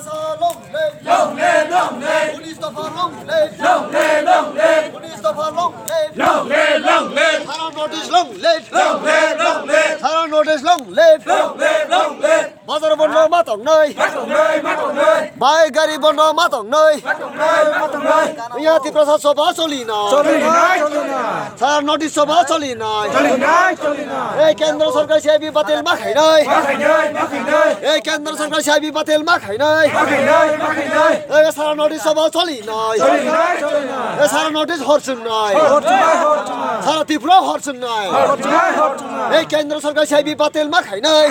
ভাষা লং লে পুলিশ দফা লং লে পুলিশ দফা লং লে থানা নোটিশ লং লে থানা নোটিশ লং লে বাজার বন্ধ মাতং নাই বাইক গাড়ি বন্ধ মাতং নাই ইয়াতি প্রশাসন সভা চলি না থানা নোটিশ সভা চলি নাই এই কেন্দ্র সরকার সিআইবি বাতিল মা খাই নাই এই কেন্দ্র সরকার সিআইবি বাতিল মা খাই নাই এই সারা নোটিশ সভা চলি নাই এই সারা নোটিশ হরছুন নাই সারা ত্রিপুরা হরছুন নাই এই কেন্দ্র সরকার সিআইবি বাতিল মা খাই নাই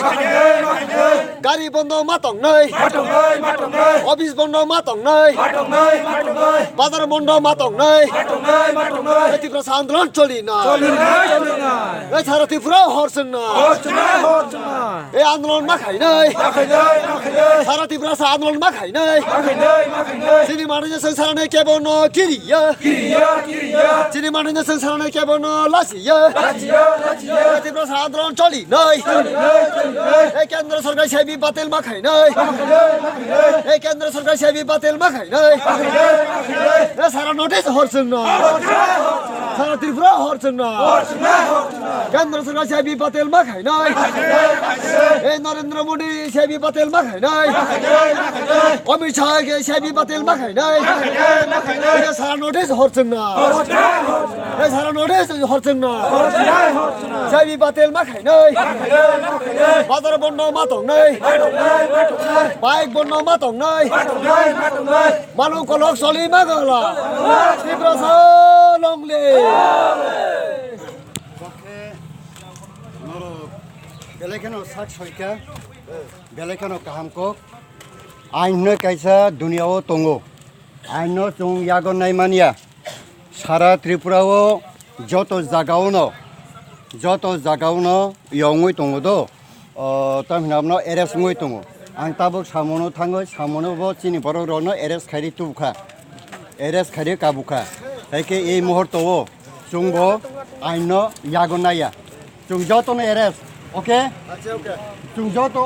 গাড়ি বন্ধ মাতং নাই অফিস বন্ধ মাতং নাই বাজার বন্ধ মাতং নাই ত্রিপুরা আন্দোলন চলি না এই সারা ত্রিপুরা হরছুন না এই আন্দোলন মা খাই নাই সারা ত্রিপুরা আন্দোলন মা খাই নাই চিনি মানুষ সংসারনে কেবল কিরিয়া চিনি মানুষ সংসারনে কেবল লাসিয়া ত্রিপুরা আন্দোলন চলি নাই এই কেন্দ্র সরকার সিআইবি বাতিল মা খাই নাই এই কেন্দ্র সরকার সিআইবি বাতিল মা খাই নাই সারা নোটিশ হরছুন না সারা ত্রিপুরা হরছুন না কেন্দ্র সরকার সিআইবি বাতিল মা খাই নাই এই নরেন্দ্র মোদী সিআইবি বাতিল মা খাই নাই অমিত শাহ সিআইবি বাতিল মা খাই নাই সারা নোটিশ হরছুন না সারা নোটিশ হরছুন না সিআইবি বাতিল মা খাই নাই বাজার বন্ধ মাতং নাই বাইক বন্ধ মাতং নাই মানুহ কলক চলি মা গলা ত্রিপুরা লংলে बेलेखानो सात सयका बेलेखानो काहामको आइनो कायसा दुनियाव दङो आइनो जों यागन नायमानिया सारा त्रिपुराव जत जागावनो यङै दङ द तामिनाबनो एरेस्ट ङै दङ आं ताबो सामनो थाङो सामनोबो चिनि बर'नो एरेस्ट खारि तुखा एरेस्ट खारि काबुखा हायके এই मुहूर्तव जोंबो आइनो यागन नाया जों जतनो एरेस्ट ओके जों जत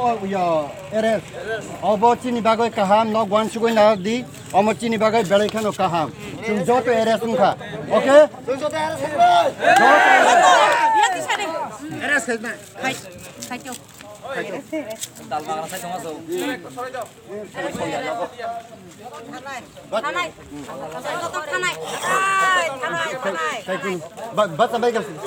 एरेस्ट अब चिनि बागै काहाम न गुवान सुगै ना दि अम चिनि बागै बेलेखानो काहाम जों जत एरेस्ट मुखा ओके एरेस्ट खाइना खाइयो दाल मागरा साइ दङ बात बाय गासिनो